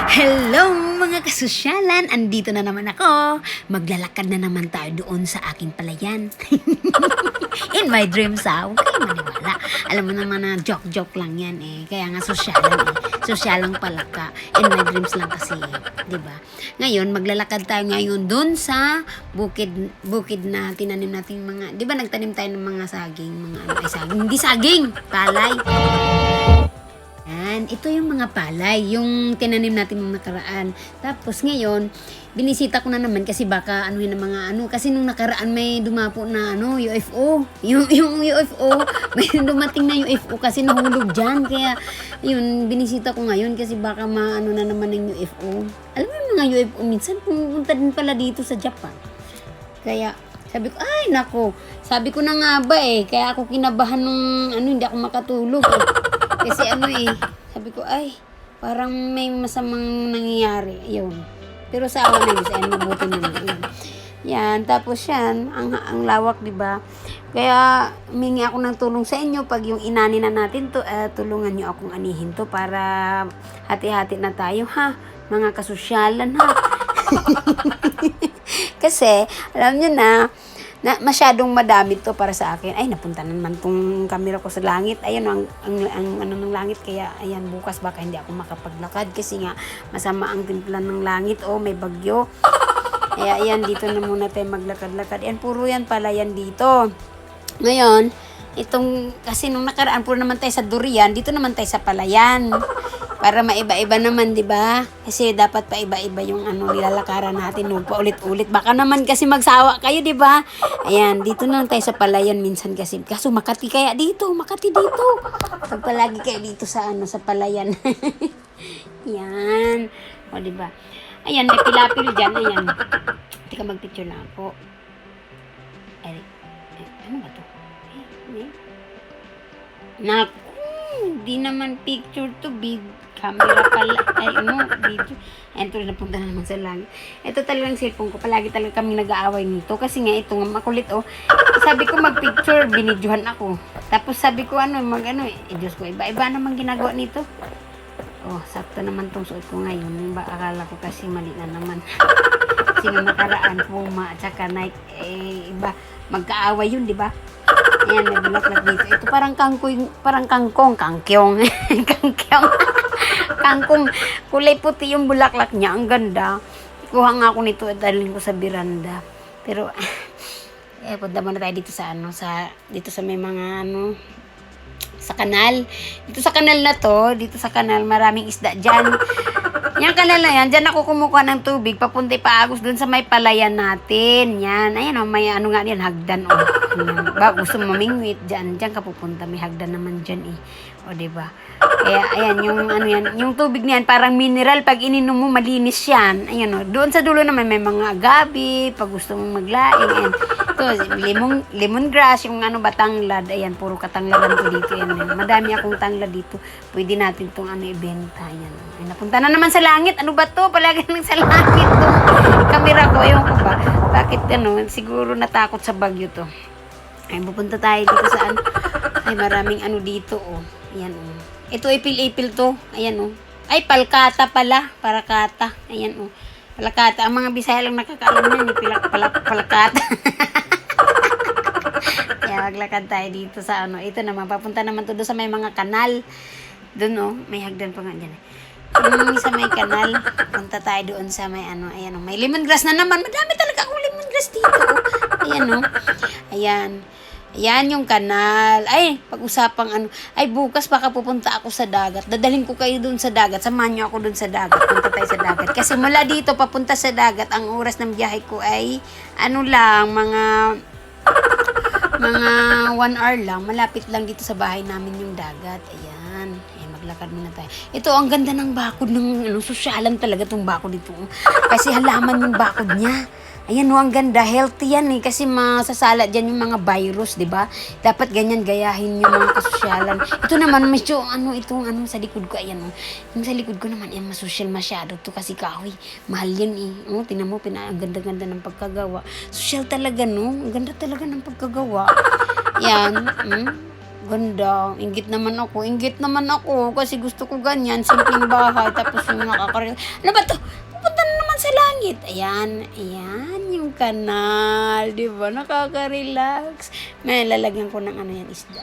Hello mga kasosyalan! Andito na naman ako. Maglalakad na naman tayo doon sa aking palayan. In my dreams huwag kayo maniwala. Alam mo naman na joke-joke lang yan eh. Kaya nga sosyalan eh. Sosyalang palaka. In my dreams lang kasi eh. Diba? Ngayon, maglalakad tayo ngayon doon sa bukid na tinanim natin mga, diba nagtanim tayo ng mga saging, mga ano ay saging, hindi saging, palay. Yan, ito yung mga palay, yung tinanim natin nung nakaraan. Tapos ngayon, binisita ko na naman kasi baka anuhin ng mga ano. Kasi nung nakaraan may dumapo na ano, UFO. Yung UFO, may dumating na UFO kasi nahulog dyan. Kaya yun, binisita ko ngayon kasi baka maano na naman ng UFO. Alam mo yung mga UFO, minsan pumunta din pala dito sa Japan. Kaya sabi ko, ay nako, sabi ko na nga ba eh, kaya ako kinabahan nung ano, hindi ako makatulog eh. Kasi ano eh, sabi ko, ay, parang may masamang nangyayari. Ayun. Pero sa awa na yun, sa mabuti na yun. Yan, tapos yan, ang lawak, di ba? Kaya, humingi ako ng tulong sa inyo. Pag yung inani na natin to, tulungan nyo akong anihin to para hati-hati na tayo, ha? Mga kasosyalan, ha? Kasi, alam nyo na masyadong madami to para sa akin. Ay, napunta naman tong camera ko sa langit. Ayan, ang ano ng langit. Kaya, ayan, bukas baka hindi ako makapaglakad. Kasi nga, masama ang timplan ng langit. Oh, may bagyo. Kaya, ayan, dito na muna tayo maglakad-lakad. Ayan, puro yan pala yan dito. Ngayon, kasi nung nakaraan, puro naman tayo sa durian. Dito naman tayo sa palayan. Para maiba-iba naman, 'di ba? Kasi dapat paiba-iba yung nilalakaran natin, no, paulit-ulit. Baka naman kasi magsawa kayo, 'di ba? Ayan, dito na lang tayo sa palayan minsan kasi. Kaso Makati kaya dito, Makati dito. Pag palagi kayo dito sa sa palayan. Yan. O, 'di ba? Ayan, may pilapil diyan, ayan. Tika magpicture na ako. Ay, ano ba 'to? Hindi naman picture to, big camera pala. Ay, video. Ayan, tuloy napunta na naman sa langit. Ito talagang cellphone ko. Palagi talaga kami nag-aaway nito. Kasi nga, ito nga makulit, oh. Sabi ko mag-picture, binidyohan ako. Tapos sabi ko, Diyos ko, iba-iba naman ginagawa nito. Oh, sakto naman tong suot ko ngayon. Akala ko kasi mali na naman. Kasi nung nakaraan, Puma at saka Nike, iba. Magkaaway yun, di ba? Ayan, may bulaklak dito. Ito parang kangkyong. Kangkyong. Kangkong. Kulay puti yung bulaklak niya. Ang ganda. Kuha nga ako nito at dalhin ko sa biranda. Pero, punta muna tayo dito dito sa may mga sa kanal. Dito sa kanal na to, dito sa kanal, maraming isda dyan. Yung kanal na yan, dyan ako kumukuha ng tubig, papunti paagos dun sa may palayan natin. Yan, ayan may nga yan, hagdan o. Ba, gusto mamingwit, dyan ka pupunta, may hagdan naman dyan eh. O, diba? Kaya, ayan, yung tubig niyan, parang mineral, pag ininom mo, malinis yan. Ayan o, doon sa dulo naman, may mga agabi, pag gusto mong maglaing, ayan. Ito, lemongrass, yung batanglad, ayan, puro katangladan ko dito, yan. Madami akong tanglad dito, pwede natin itong ibenta, ayan. Ay, napunta na naman sa langit, ano ba to? Palagi lang sa langit to. Kamera ko, ewan ko ba, bakit siguro natakot sa bagyo to. Ay, pupunta tayo dito sa ay, maraming dito, oh. Ayan, oh. Ito, ipil-ipil to. Ayan, oh. Ay, palkata pala. Palkata. Ayan, oh. Palkata. Ang mga Bisaya lang nakakaalam na. Palkata. Kaya, maglakad tayo dito sa Ito naman, papunta naman to doon sa may mga kanal. Doon, oh. May hagdan pa nga dyan. Sa may kanal. Punta tayo doon sa may Ayan, oh. May lemongrass na naman. Madami talaga akong lemongrass dito, oh. Ayan, oh. Ayan. Ayan yung kanal. Ay, pag-usapang Ay, bukas baka pupunta ako sa dagat. Dadalhin ko kayo dun sa dagat. Samahan nyo ako dun sa dagat. Punta tayo sa dagat. Kasi mula dito, papunta sa dagat, ang oras ng biyahe ko ay, mga 1 hour lang. Malapit lang dito sa bahay namin yung dagat. Ayan. Ayan, maglakad muna tayo. Ito, ang ganda ng bakod ng, sosyalan talaga tong bakod dito. Kasi halaman yung bakod niya. Ayan, ang ganda. Healthy yan eh. Kasi masasala dyan yung mga virus, di ba? Dapat ganyan gayahin yung mga kasosyalan. Ito naman, medyo, sa likod ko, ayan, yung sa likod ko naman, masosyal masyado to kasi kahoy. Mahal yan eh. Tingnan mo, ang ganda-ganda ng pagkagawa. Social talaga, no? Ang ganda talaga ng pagkagawa. Yan, Ganda. Inggit naman ako. Kasi gusto ko ganyan. Simpleng bahay. Tapos yung nakakaril. Ano ba to? Pupunta na naman sa langit. Ayan yung kanal. Di ba? Nakaka-relax. May lalagyan ko ng ano yan, isda.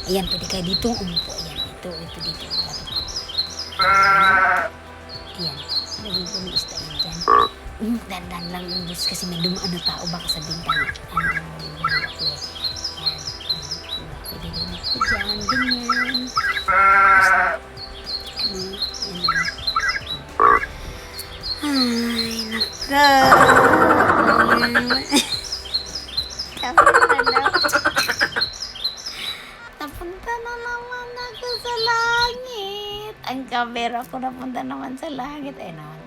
Ayan, pwede kayo dito umpo. Ayan, ito dito. Ayan, lagyan ko ng isda yan dyan. Dandan lang ang bus kasi may dumaan na tao baka sa bintana. Ayan, pwede din ako dyan, ganyan. Ay, naka. Napunta na naman ako sa langit. Ang camera ko napunta naman sa langit. Eh, naman.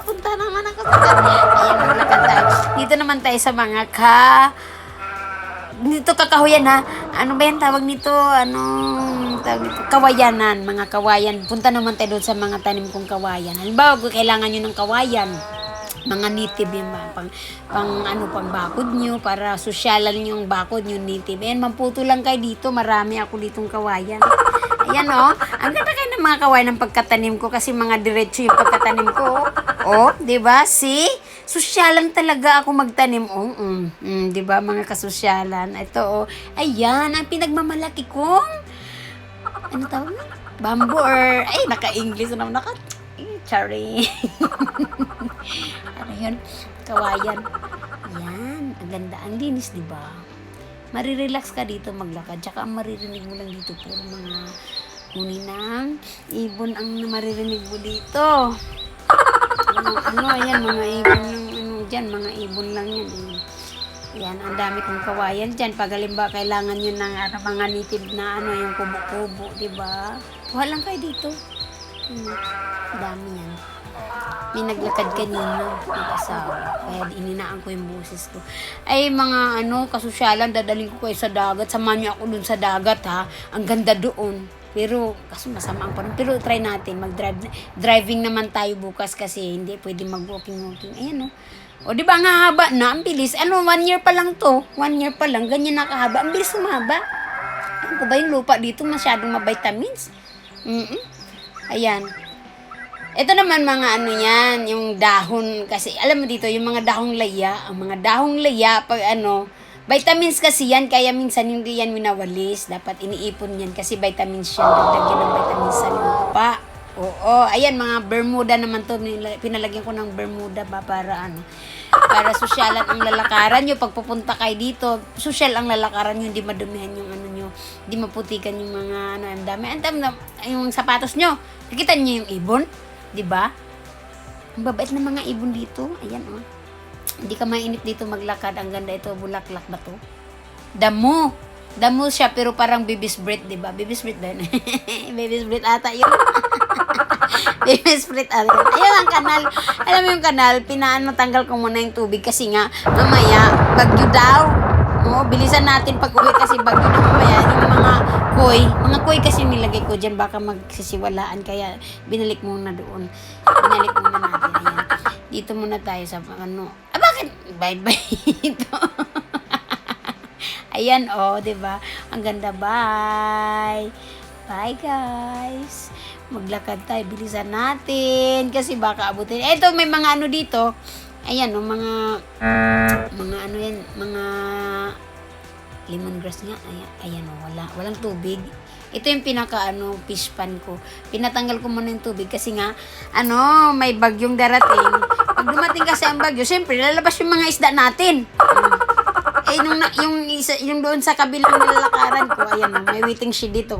Punta naman ako sa ayan, maglakad tayo. Dito naman tayo sa mga dito kakahuyan ha. Ano ba yung tawag nito? Anong tawag nito? Kawayanan, mga kawayan. Punta naman tayo doon sa mga tanim kong kawayan. Halimbawa, kailangan nyo ng kawayan. Mga native yung pang bakod nyo para sosyalan yung bakod nyo native. Ayan, mamputo lang kayo dito. Marami ako ditong kawayan. Ayan ang ganda kayo ng mga kawayan ng pagkatanim ko kasi mga diretso yung pagkatanim ko. Di ba? See? Sosyalan talaga ako magtanim. Di ba mga kasosyalan? Ito ayan, ang pinagmamalaki kong ano tawag na? Bamboo or naka-English naman Sorry. Ano yun? Kawayan. Yan. Ang ganda. Ang linis, di ba? Marirelax ka dito maglakad. Tsaka ang maririnig mo lang dito puro mga huni ng ibon ang maririnig mo dito. Ayan, mga ibon lang, dyan, mga ibon lang yan. Yan, ang dami kong kawayan dyan. Pag halimbawa, kailangan yun ng mga native na yung kubo-kubo, di ba? Kuha lang kayo dito. Dami yan. May naglakad kanina, mag-asawa. Kaya ininaan ko yung boses ko. Ay, mga kasosyalan, dadaling ko kayo sa dagat. Samahan niyo ako dun sa dagat, ha. Ang ganda doon. Pero, kaso masama ang panahon. Pero try natin, driving naman tayo bukas kasi hindi pwede mag-walking. Ayan, di ba nga haba na? Ang bilis. 1 year pa lang to. 1 year pa lang. Ganyan nakahaba. Ang bilis sumaba. Ano ko ba yung lupa dito? Masyadong vitamins. Ayan. Ito naman mga yan, yung dahon. Kasi alam mo dito, yung mga dahong laya. Ang mga dahong laya, pag vitamins kasi yan, kaya minsan hindi yan winawalis. Dapat iniipon yan kasi vitamins yan. Dagdagan ng vitamins sa lupa. Ayan, mga Bermuda naman to. Pinalagyan ko ng Bermuda ba para para sosyalan ang lalakaran nyo. Pag pupunta kayo dito, sosyal ang lalakaran nyo, hindi madumihan yung nyo, hindi maputikan yung mga ang dami. Yung sapatos nyo. Nakita nyo yung ibon? Diba? Ang babait ng mga ibon dito. Ayan, Hindi ka mainit dito maglakad. Ang ganda ito. Bulaklak ba to? Damo siya, pero parang bibis breath, diba? Bibis breath ba yun? Bibis breath ata yun. Bibis breath ata yun. Ayun ang kanal. Alam mo yung kanal, tanggal ko muna yung tubig kasi nga, mamaya, bagyo daw. Bilisan natin pag-uwi kasi bagyo na mamaya. Yung mga koy kasi nilagay ko dyan, baka magsisiwalaan, kaya binalik muna doon. Binalik muna natin. Ayan. Dito muna tayo sa bakit? Bye-bye ito. Ayan, diba? Ang ganda, bye. Bye, guys. Maglakad tayo, bilisan natin. Kasi baka abutin. Eto, may mga dito. Ayan, mga yan, mga lemongrass nga. Ayan, walang tubig. Ito yung fish pan ko. Pinatanggal ko muna yung tubig kasi nga, may bagyong darating. Pag dumating kasi ang bagyo, siyempre, lalabas yung mga isda natin. Yung doon sa kabilang nilalakaran ko, ayan, may waiting shed dito.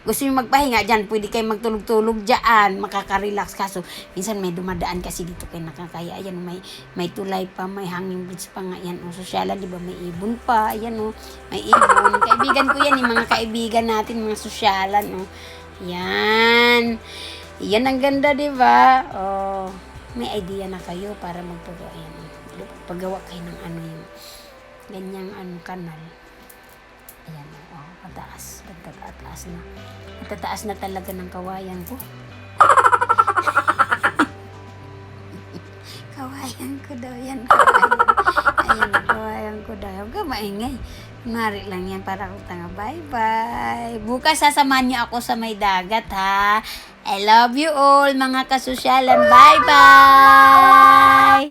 Gusto nyo magpahinga dyan, pwede kayo magtulog-tulog dyan, makaka-relax. Kaso, minsan may dumadaan kasi dito kayo nakakaya. Ayan, may tulay pa, may hanging bridge pa nga. Ayan, sosyalan, di ba? May ibon pa. Ayan, may ibon. Kaibigan ko yan, yung mga kaibigan natin, mga sosyalan, Yan. Yan ang ganda, di ba? May idea na kayo para magtugo. Ayan, paggawa kayo ng ano yung ganyang ano kanal. Ayan, oh, pataas na. Matataas na talaga ng kawayan ko. Kawayan ko daw yan, kawayan. Ayan, kawayan ko daw. Huwag ka maingay. Mari lang yan para akong tanga. Bye-bye. Bukas sasamahan niyo ako sa may dagat, ha? I love you all, mga kasosyalan. Bye-bye!